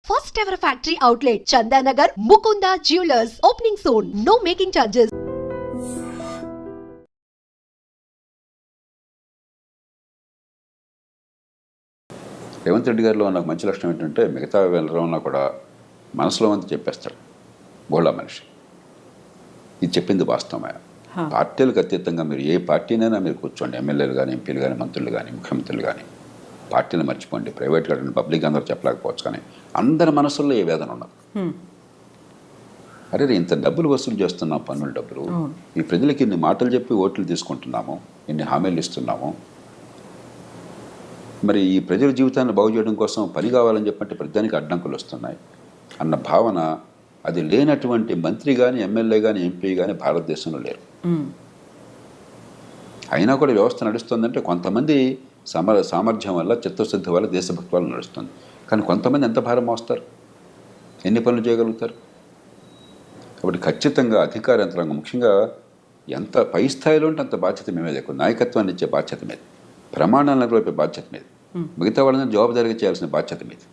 First ever factory outlet, Chandanagar, Mukunda Jewelers, opening soon. No making charges. Revanth Reddy గారిలో నాకు మంచి లక్షణం ఏంటంటే మిగతా వెళ్ళడంలో కూడా మనసులో అంతా చెప్పేస్తాడు. బోళ్ళ మనిషి. ఇది చెప్పింది వాస్తవమే. పార్టీలకు అతీతంగా మీరు ఏ పార్టీనైనా మీరు కూర్చోండి, ఎమ్మెల్యేలు కానీ, ఎంపీలు కానీ, మంత్రులు కానీ, ముఖ్యమంత్రులు కానీ, పార్టీని మర్చిపోండి. ప్రైవేట్ కానీ పబ్లిక్ అందరూ చెప్పలేకపోవచ్చు, కానీ అందరి మనసుల్లో ఏ వేదన ఉన్నది. అరే ఇంత డబ్బులు వసూలు చేస్తున్నాం, పన్నుల డబ్బులు, ఈ ప్రజలకి ఇన్ని మాటలు చెప్పి ఓట్లు తీసుకుంటున్నాము, ఇన్ని హామీలు ఇస్తున్నాము, మరి ఈ ప్రజల జీవితాన్ని బాగు చేయడం కోసం పని కావాలని చెప్పంటే ప్రతిదానికి అడ్డంకులు వస్తున్నాయి అన్న భావన అది లేనటువంటి మంత్రి కానీ, ఎమ్మెల్యే కానీ, ఎంపీ కానీ భారతదేశంలో లేరు. అయినా కూడా వ్యవస్థ నడుస్తుందంటే కొంతమంది సామర్థ్యం వల్ల, చిత్తశుద్ధి వల్ల, దేశభక్తి వల్ల నడుస్తుంది. కానీ కొంతమంది ఎంత భారం మోస్తారు, ఎన్ని పనులు చేయగలుగుతారు? కాబట్టి ఖచ్చితంగా అధికార యంత్రాంగం, ముఖ్యంగా ఎంత పై స్థాయిలో ఉంటే అంత బాధ్యత మేమే ఎక్కువ. నాయకత్వాన్ని ఇచ్చే బాధ్యత మీద, ప్రమాణాలను నెరవేర్పే బాధ్యత మీద, మిగతా వాళ్ళని జవాబుదారీగా చేయాల్సిన బాధ్యత మీద.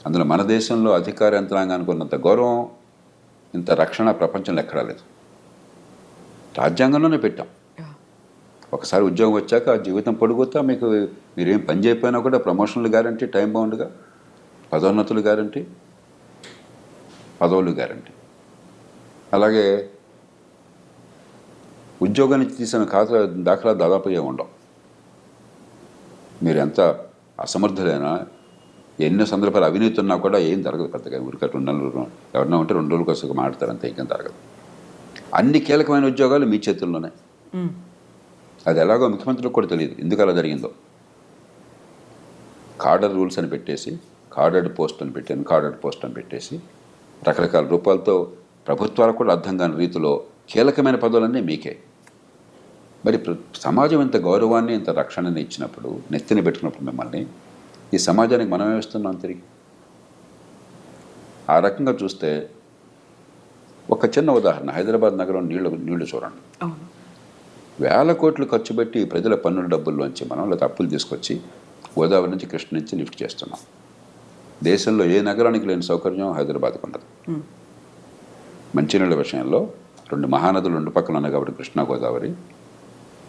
అందులో మన దేశంలో అధికార యంత్రాంగానికి ఉన్నంత గౌరవం, ఇంత రక్షణ ప్రపంచంలో ఎక్కడా లేదు. రాజ్యాంగంలోనే పెట్టాం. ఒకసారి ఉద్యోగం వచ్చాక జీవితం పొడుగుతా మీకు మీరేం పని చేయకపోయినా కూడా ప్రమోషన్లు గ్యారంటీ, టైం బౌండ్గా పదోన్నతులు గ్యారంటీ, పదవులు గ్యారంటీ. అలాగే ఉద్యోగాన్ని తీసిన దాఖలా దాదాపు ఏమి ఉండవు. మీరు ఎంత అసమర్థులైనా, ఎన్నో సందర్భాలు అవినీతి ఉన్నా కూడా ఏం జరగదు పెద్దగా. ఊరికట్టు 2 నెలలు ఎవరన్నా ఉంటే 2 రోజుల కోసం మాట్లాడతారు, అంతే, ఇంకేం జరగదు. అన్ని కీలకమైన ఉద్యోగాలు మీ చేతుల్లోనే. అది ఎలాగో ముఖ్యమంత్రికి కూడా తెలియదు ఎందుకు అలా జరిగిందో. కార్డర్ రూల్స్ అని పెట్టేసి, కార్డర్డ్ పోస్ట్ అని పెట్టాను, కార్డర్డ్ పోస్ట్ అని పెట్టేసి రకరకాల రూపాలతో ప్రభుత్వాలకు కూడా అర్థం కాని రీతిలో కీలకమైన పదవులన్నీ మీకే. మరి సమాజం ఇంత గౌరవాన్ని, ఇంత రక్షణని ఇచ్చినప్పుడు, నెత్తిని పెట్టుకున్నప్పుడు మిమ్మల్ని, ఈ సమాజానికి మనమే ఇస్తున్నాం తిరిగి. ఆ రకంగా చూస్తే ఒక చిన్న ఉదాహరణ, హైదరాబాద్ నగరం నీళ్లు చూడండి. వేల కోట్లు ఖర్చు పెట్టి ప్రజల పన్నుల డబ్బుల్లోంచి మనం లేదా అప్పులు తీసుకొచ్చి గోదావరి నుంచి, కృష్ణ నుంచి లిఫ్ట్ చేస్తున్నాం. దేశంలో ఏ నగరానికి లేని సౌకర్యం హైదరాబాద్కు ఉండదు. మంచినీళ్ళ విషయంలో 2 మహానదులు 2 పక్కన ఉన్నాయి కాబట్టి కృష్ణా, గోదావరి,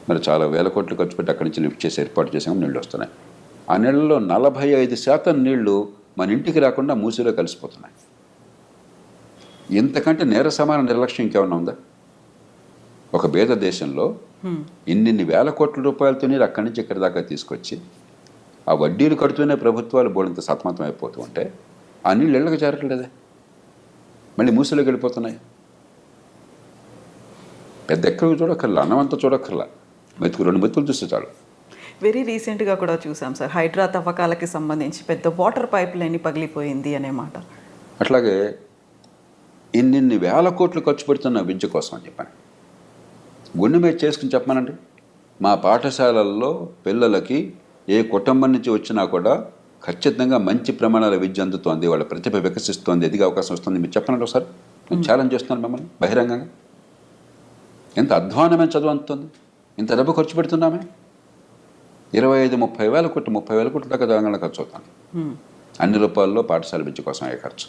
మరి చాలా వేల కోట్లు ఖర్చు పెట్టి అక్కడి నుంచి లిఫ్ట్ చేసి ఏర్పాటు చేసాము, నీళ్ళు వస్తున్నాయి. ఆ నీళ్ళలో 45% నీళ్లు మన ఇంటికి రాకుండా మూసిలో కలిసిపోతున్నాయి. ఇంతకంటే నేర సమాన నిర్లక్ష్యం ఇంకేమన్నా ఉందా? ఒక పేద దేశంలో ఇన్ని వేల కోట్ల రూపాయలతో నీరు అక్కడి నుంచి ఇక్కడి దాకా తీసుకొచ్చి ఆ వడ్డీలు కడుతూనే ప్రభుత్వాలు బోడంత సతమతం అయిపోతూ ఉంటే ఆ నీళ్ళు ఇళ్ళకి చేరట్లేదే, మళ్ళీ మూసిలోకి వెళ్ళిపోతున్నాయి. పెద్ద ఎక్కడికి చూడక్కర్లా, అన్నమంతా చూడక్కర్లా, 2 మెతుకులు చూస్తే చాలు. వెరీ రీసెంట్గా కూడా చూసాం సార్, హైడ్రా తవ్వకాలకి సంబంధించి పెద్ద వాటర్ పైప్ లైన్ పగిలిపోయింది అనే మాట. అట్లాగే ఇన్ని వేల కోట్లు ఖర్చు పెడుతున్న విద్య కోసం అని చెప్పాను. గుండె మీద చేసుకుని చెప్పమానండి, మా పాఠశాలల్లో పిల్లలకి ఏ కుటుంబం నుంచి వచ్చినా కూడా ఖచ్చితంగా మంచి ప్రమాణాల విద్య అందుతోంది, వాళ్ళ ప్రతిభ వికసిస్తోంది, ఎదిగే అవకాశం వస్తుంది. మీరు చెప్పనండి ఒకసారి, నేను ఛాలెంజ్ చేస్తున్నాను మిమ్మల్ని బహిరంగంగా. ఎంత అధ్వానమైన చదువు అందుతుంది, ఇంత డబ్బు ఖర్చు పెడుతున్నామే. 25-30 వేల కోట్లు, 30 వేల కోట్ల దాకా తెలంగాణ ఖర్చు అవుతుంది. అన్ని రూపాయల్లో పాఠశాల విద్య కోసం అయ్యే ఖర్చు.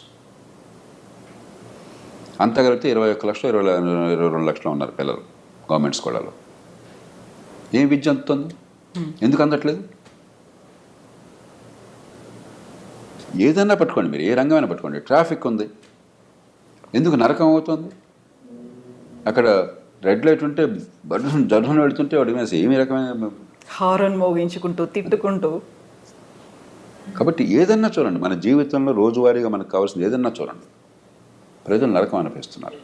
అంతా కలిపితే 21 లక్షలు, 22 లక్షలు ఉన్నారు పిల్లలు గవర్నమెంట్ స్కూళ్ళలో. ఏం విద్య అందుతుంది? ఎందుకు అందట్లేదు? ఏదన్నా పట్టుకోండి, మీరు ఏ రంగమైనా పట్టుకోండి. ట్రాఫిక్ ఉంది, ఎందుకు నరకం అవుతుంది? అక్కడ రెడ్ లైట్ ఉంటే జర్హన్ వెళుతుంటే వాడి మీద ఏమి రకమైన హారన్ మోగించుకుంటూ, తిట్టుకుంటూ. కాబట్టి ఏదన్నా చూడండి, మన జీవితంలో రోజువారీగా మనకు కావాల్సింది ఏదన్నా చూడండి, ప్రజలు నరకం అనిపిస్తున్నారు.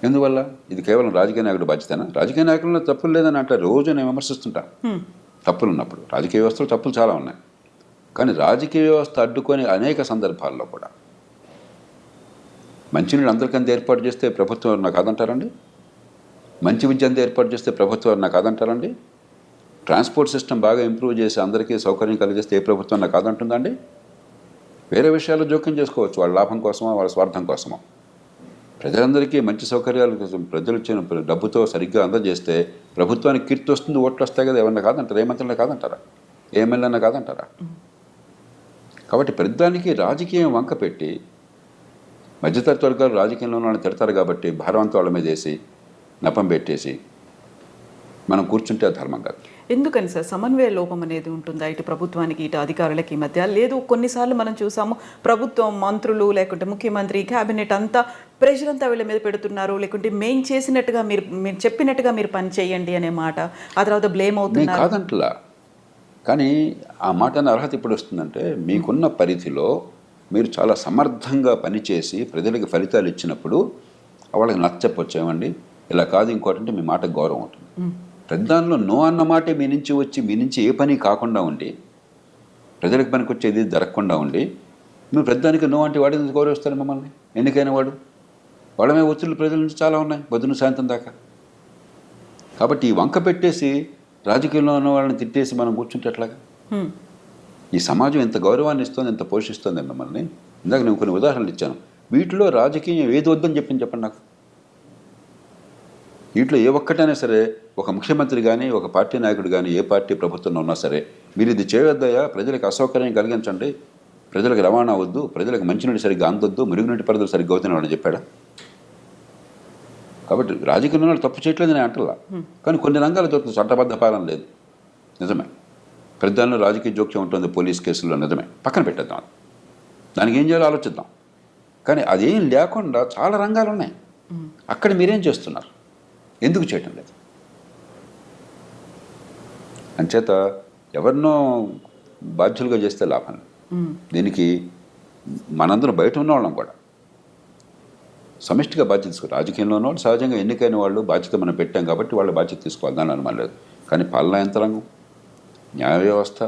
ఎందువల్ల? ఇది కేవలం రాజకీయ నాయకుడు బాధ్యతనా? రాజకీయ నాయకుల్లో తప్పులు లేదని అంటే రోజు నేను విమర్శిస్తుంటాను. తప్పులు ఉన్నప్పుడు రాజకీయ వ్యవస్థలో తప్పులు చాలా ఉన్నాయి, కానీ రాజకీయ వ్యవస్థ అడ్డుకొని అనేక సందర్భాల్లో కూడా మంచినీళ్ళు అందరికంత ఏర్పాటు చేస్తే ప్రభుత్వం నాకు కాదంటారండి? మంచి విద్య అంతా ఏర్పాటు చేస్తే ప్రభుత్వం నాకు కాదంటారండి? ట్రాన్స్పోర్ట్ సిస్టమ్ బాగా ఇంప్రూవ్ చేసి అందరికీ సౌకర్యం కలిగిస్తే ఏ ప్రభుత్వం నాకు కాదంటుందండి? వేరే విషయాల్లో జోక్యం చేసుకోవచ్చు, వాళ్ళ లాభం కోసమో వాళ్ళ స్వార్థం కోసమో. ప్రజలందరికీ మంచి సౌకర్యాలు కోసం ప్రజలు ఇచ్చిన డబ్బుతో సరిగ్గా అందజేస్తే ప్రభుత్వానికి కీర్తి వస్తుంది, ఓట్లు వస్తాయి కదా. ఏమన్నా కాదంటారా? ఏ మంత్రులన్నా కాదంటారా? ఏ ఎమ్మెల్యేనా కాదంటారా? కాబట్టి ప్రతిదానికి రాజకీయం వంక పెట్టి మధ్యతరగతి వర్గాలు రాజకీయంలో వాళ్ళని తిడతారు కాబట్టి భారం అంతా వాళ్ళ మీద వేసి నపం పెట్టేసి మనం కూర్చుంటే అది ధర్మం కాదు. ఎందుకని సార్ సమన్వయ లోపం అనేది ఉంటుందా ఇటు ప్రభుత్వానికి ఇటు అధికారులకి మధ్య? లేదు, కొన్నిసార్లు మనం చూసాము ప్రభుత్వం, మంత్రులు లేకుంటే ముఖ్యమంత్రి, క్యాబినెట్ అంతా ప్రెషర్ అంతా వీళ్ళ మీద పెడుతున్నారు, లేకుంటే మేము చేసినట్టుగా మీరు చెప్పినట్టుగా మీరు పని చేయండి అనే మాట, ఆ తర్వాత బ్లేమ్ అవుతున్నారు. కాదంటలా, కానీ ఆ మాటని అర్హత ఇప్పుడు వస్తుందంటే మీకున్న పరిధిలో మీరు చాలా సమర్థంగా పనిచేసి ప్రజలకు ఫలితాలు ఇచ్చినప్పుడు వాళ్ళకి నచ్చపోచ్చేమండి ఇలా కాదు ఇంకోటి అంటే మీ మాటకు గౌరవం ఉంటుంది. ప్రతిదానిలో నో అన్న మాటే మీ నుంచి వచ్చి మీ నుంచి ఏ పని కాకుండా ఉండి ప్రజలకు పనికి వచ్చేది జరగకుండా ఉండి మీరు ప్రతిదానికి నో అంటే వాడి నుంచి గౌరవిస్తారు మిమ్మల్ని. ఎన్నికైన వాడమే ఒత్తిళ్ళు ప్రజల నుంచి చాలా ఉన్నాయి పొద్దున్న సాయంత్రం దాకా. కాబట్టి ఈ వంక పెట్టేసి రాజకీయంలో ఉన్న వాళ్ళని తిట్టేసి మనం కూర్చుంటే ఎట్లాగా? ఈ సమాజం ఎంత గౌరవాన్ని ఇస్తుంది, ఎంత పోషిస్తుంది మిమ్మల్ని. ఇందాక నేను కొన్ని ఉదాహరణలు ఇచ్చాను. వీటిలో రాజకీయం ఏది వద్దని చెప్పండి నాకు. వీటిలో ఏ ఒక్కటైనా సరే ఒక ముఖ్యమంత్రి కానీ ఒక పార్టీ నాయకుడు కానీ ఏ పార్టీ ప్రభుత్వంలో ఉన్నా సరే మీరు ఇది చేయవద్దయా, ప్రజలకు అసౌకర్యం కలిగించండి, ప్రజలకు రవాణా వద్దు, ప్రజలకు మంచినీటి సరిగ్గా అందొద్దు, మురుగునీటి పరిధులు సరిగ్గా అవుతున్నాడు అని చెప్పాడా? కాబట్టి రాజకీయంలో తప్పు చేయట్లేదు నేను అంటలా, కానీ కొన్ని రంగాలు దొరుకుతుంది చట్టబద్ధ పాలన లేదు, నిజమే. ప్రతిదానిలో రాజకీయ జోక్యం ఉంటుంది పోలీస్ కేసుల్లో, నిజమే. పక్కన పెట్టేద్దాం, దానికి ఏం చేయాలో ఆలోచిద్దాం. కానీ అదేం లేకుండా చాలా రంగాలు ఉన్నాయి. అక్కడ మీరేం చేస్తున్నారు, ఎందుకు చేయటం లేదు? అంచేత ఎవరినో బాధ్యులుగా చేస్తే లాభం. దీనికి మనందరం బయట ఉన్న వాళ్ళం కూడా సమిష్టిగా బాధ్యత తీసుకోవాలి. రాజకీయంలో ఉన్న వాళ్ళు సహజంగా ఎన్నికైన వాళ్ళు బాధ్యత మనం పెట్టాం కాబట్టి వాళ్ళ బాధ్యత తీసుకోవాలి, దాని అనుమానం లేదు. కానీ పాలనా యంత్రాంగం, న్యాయ వ్యవస్థ,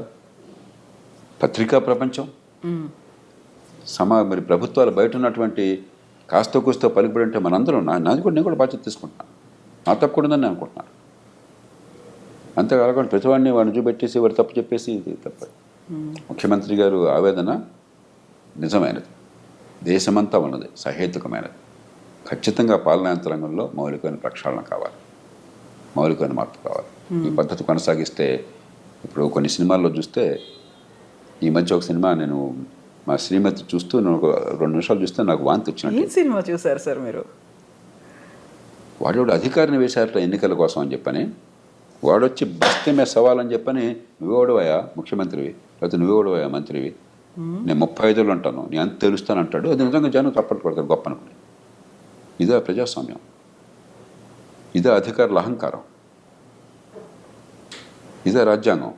పత్రికా ప్రపంచం, మరి ప్రభుత్వాలు బయట ఉన్నటువంటి కాస్త కూస్తో పలుకుబడి అంటే మనందరం నేను కూడా బాధ్యత తీసుకుంటున్నాను. నా తప్పు కూడా ఉందని నేను అనుకుంటున్నాను. అంతేకాకుండా ప్రతివాడిని వాడిని చూపెట్టేసి వాడు తప్పు చెప్పేసి ఇది తప్ప. ముఖ్యమంత్రి గారు ఆవేదన నిజమైనది, దేశమంతా ఉన్నది, సహేతుకమైనది. ఖచ్చితంగా పాలనా యంత్రాంగంలో మౌలికమైన ప్రక్షాళన కావాలి, మౌలికమైన మార్పు కావాలి. ఈ పద్ధతి కొనసాగిస్తే ఇప్పుడు కొన్ని సినిమాల్లో చూస్తే, ఈ మధ్య ఒక సినిమా నేను మా శ్రీమతి చూస్తూ నేను ఒక 2 నిమిషాలు చూస్తే నాకు వాంతి వచ్చినట్టు. సినిమా చూసారు సార్ మీరు? వాడు అధికారిని వేశారట ఎన్నికల కోసం అని చెప్పని, వాడొచ్చి బస్తమే సవాల్ అని చెప్పని, నువ్వేవాడువయా ముఖ్యమంత్రివి, లేకపోతే నువ్వేవాడువయా మంత్రివి, నేను 35 ఏళ్ళు అంటాను, నేను అంత తెలుస్తాను అంటాడు. అది నిజంగా జనం తప్పట్టు పడతారు గొప్ప అనుకుని. ఇదే ప్రజాస్వామ్యం, ఇదే అధికారుల అహంకారం, ఇదే రాజ్యాంగం.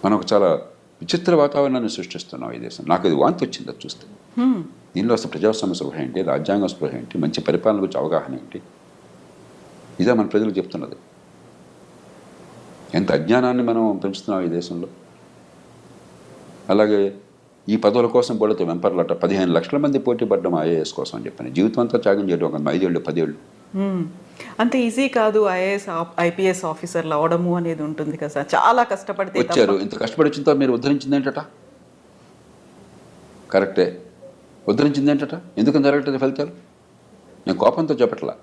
మనం చాలా విచిత్ర వాతావరణాన్ని సృష్టిస్తున్నాం ఈ దేశం. నాకు ఇది వాంతి వచ్చింది అది చూస్తే. దీనిలో అసలు ప్రజాస్వామ్య స్పృహ ఏంటి, రాజ్యాంగ స్పృహ ఏంటి, మంచి పరిపాలన గురించి అవగాహన ఏంటి, ఇదే మన ప్రజలకు చెప్తున్నది. ఎంత అజ్ఞానాన్ని మనం పెంచుతున్నాం ఈ దేశంలో. అలాగే ఈ పదవుల కోసం పడితే వెంపర్లట 15 లక్షల మంది పోటీ పడ్డం ఐఏఎస్ కోసం అని చెప్పని, జీవితం అంతా త్యాగం చేయడం, ఒక 5 ఏళ్ళు 10 ఏళ్ళు. అంత ఈజీ కాదు ఐఏఎస్ ఐపీఎస్ ఆఫీసర్లు అవడము అనేది ఉంటుంది కదా సార్. చాలా కష్టపడితే వచ్చారు. ఇంత కష్టపడి వచ్చిన తర్వాత మీరు ఉద్ధరించింది ఏంటట? కరెక్టే, ఉద్ధరించింది ఏంటట? ఎందుకని జరగట్లేదు ఫలితాలు? నేను కోపంతో చెప్పట్లా,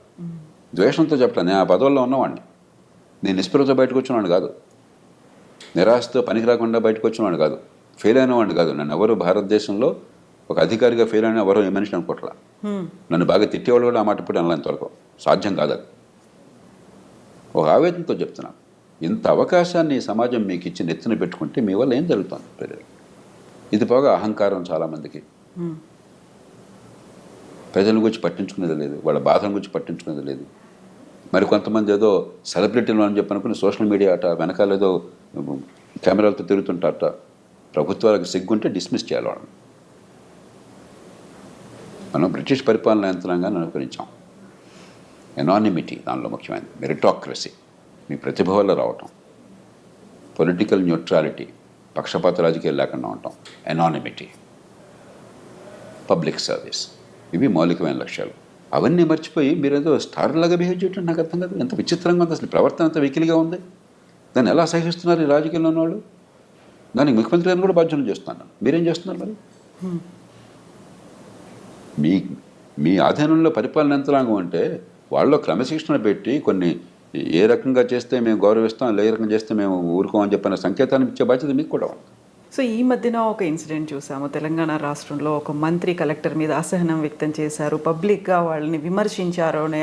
ద్వేషంతో చెప్పట్లా. నేను ఆ పదవుల్లో ఉన్నవాడిని, నేను నిస్పృహతో బయటకు వచ్చినవాడిని కాదు, నిరాశతో పనికి రాకుండా బయటకు వచ్చినవాడిని కాదు, ఫెయిల్ అయిన వాడిని కాదు. నన్ను ఎవరు భారతదేశంలో ఒక అధికారిగా ఫెయిల్ అయినా ఎవరో ఏ మనిషిని అనుకోవట్లా. నన్ను బాగా తిట్టేవాళ్ళు కూడా ఆ మాట ఇప్పుడు అనలేంతవరకు సాధ్యం కాదు. అది ఒక ఆవేదనతో చెప్తున్నాను. ఇంత అవకాశాన్ని సమాజం మీకు ఇచ్చి నెత్తిన పెట్టుకుంటే మీ వల్ల ఏం జరుగుతుంది ప్రజలు? ఇది పోగా అహంకారం చాలామందికి. ప్రజల గురించి పట్టించుకునేది లేదు, వాళ్ళ బాధల గురించి పట్టించుకునేది లేదు. మరి కొంతమంది ఏదో సెలబ్రిటీలు అని చెప్పి అనుకుని సోషల్ మీడియా అట వెనకాల ఏదో కెమెరాలతో తిరుగుతుంటారట. ప్రభుత్వాలకు సిగ్గుంటే డిస్మిస్ చేయాలి వాళ్ళని. మనం బ్రిటిష్ పరిపాలన యంత్రాంగాన్ని అనుకరించాం. ఎనానిమిటీ దానిలో ముఖ్యమైనది, మెరిటాక్రసీ, మీ ప్రతిభ వల్ల రావటం, పొలిటికల్ న్యూట్రాలిటీ, పక్షపాత రాజకీయాలు లేకుండా ఉండటం, ఎనానిమిటీ, పబ్లిక్ సర్వీస్, ఇవి మౌలికమైన లక్ష్యాలు. అవన్నీ మర్చిపోయి మీరేదో స్టార్లాగా బిహేవ్ చేయటం నాకు అర్థం కాదు. ఎంత విచిత్రంగా ఉంది అసలు, ప్రవర్తన అంత వెకిలిగా ఉంది. దాన్ని ఎలా సహిస్తున్నారు ఈ రాజకీయంలో ఉన్నవాళ్ళు? దానికి ముఖ్యమంత్రి గారిని కూడా బాధ్యతలు చేస్తున్నాను. మీరేం చేస్తున్నారు మరి? మీ ఆధీనంలో పరిపాలన యంత్రాంగం అంటే వాళ్ళలో క్రమశిక్షణ పెట్టి కొన్ని ఏ రకంగా చేస్తే మేము గౌరవిస్తాం, ఏ రకంగా చేస్తే మేము ఊరుకోమని చెప్పిన సంకేతాన్ని ఇచ్చే బాధ్యత మీకు కూడా ఉంది. సో ఈ మధ్యన ఒక ఇన్సిడెంట్ చూసాము. తెలంగాణ రాష్ట్రంలో ఒక మంత్రి కలెక్టర్ మీద అసహనం వ్యక్తం చేశారు, పబ్లిక్గా వాళ్ళని విమర్శించారు అనే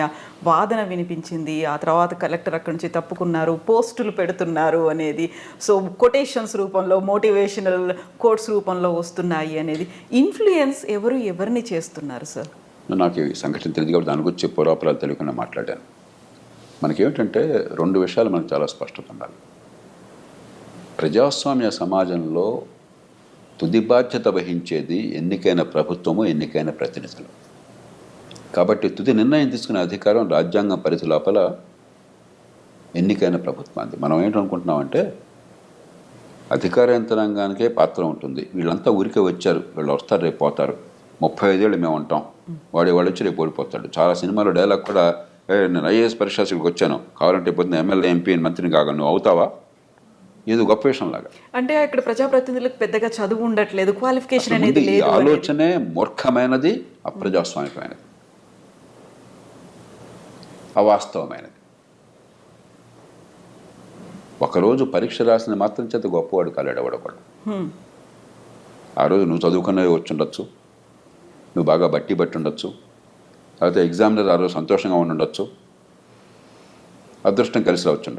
వాదన వినిపించింది. ఆ తర్వాత కలెక్టర్ అక్కడి నుంచి తప్పుకున్నారు, పోస్టులు పెడుతున్నారు అనేది, సో కొటేషన్స్ రూపంలో, మోటివేషనల్ కోట్స్ రూపంలో వస్తున్నాయి అనేది. ఇన్ఫ్లుయెన్స్ ఎవరిని చేస్తున్నారు సార్? నాకు ఈ సంఘటన తెలియదు కాబట్టి దాని గురించి పూర్వాపరాలు తెలియకుండా మాట్లాడాను. మనకేమిటంటే 2 విషయాలు మనకు చాలా స్పష్టత ఉండాలి. ప్రజాస్వామ్య సమాజంలో తుది బాధ్యత వహించేది ఎన్నికైన ప్రభుత్వము, ఎన్నికైన ప్రతినిధులు. కాబట్టి తుది నిర్ణయం తీసుకునే అధికారం రాజ్యాంగం పరిధి లోపల ఎన్నికైన ప్రభుత్వానికి. మనం ఏంటనుకుంటున్నామంటే అధికార యంత్రాంగానికే పాత్ర ఉంటుంది, వీళ్ళంతా ఊరికే వచ్చారు, వీళ్ళు వస్తారు రేపు పోతారు, 35 ఏళ్ళు మేము ఉంటాం, వాడు వచ్చి రేపు ఓడిపోతాడు. చాలా సినిమాలో డైలాగ్ కూడా, నేను ఐఏఎస్ పరీక్షకి వచ్చాను, కావాలంటే పొద్దున్న ఎమ్మెల్యే ఎంపీ మంత్రిని కాగా నువ్వు అవుతావా, ఇది గొప్ప విషయం లాగా. అంటే ఇక్కడ ప్రజాప్రతినిధులకు పెద్దగా చదువు ఉండట్లేదు, క్వాలిఫికేషన్ అనేది లేదు. ఆలోచనే మూర్ఖమైనది, అప్రజాస్వామికమైనది, అవాస్తవమైనది. ఒకరోజు పరీక్ష రాసిన మాత్రం చేత గొప్పవాడు కాలేడవాడొకడు. ఆ రోజు నువ్వు చదువుకున్నవి వచ్చుండొచ్చు, నువ్వు బాగా బట్టి ఉండొచ్చు, లేకపోతే ఎగ్జామినర్ ఆ రోజు సంతోషంగా ఉండుండొచ్చు, అదృష్టం కలిసి రావచ్చుండొచ్చు.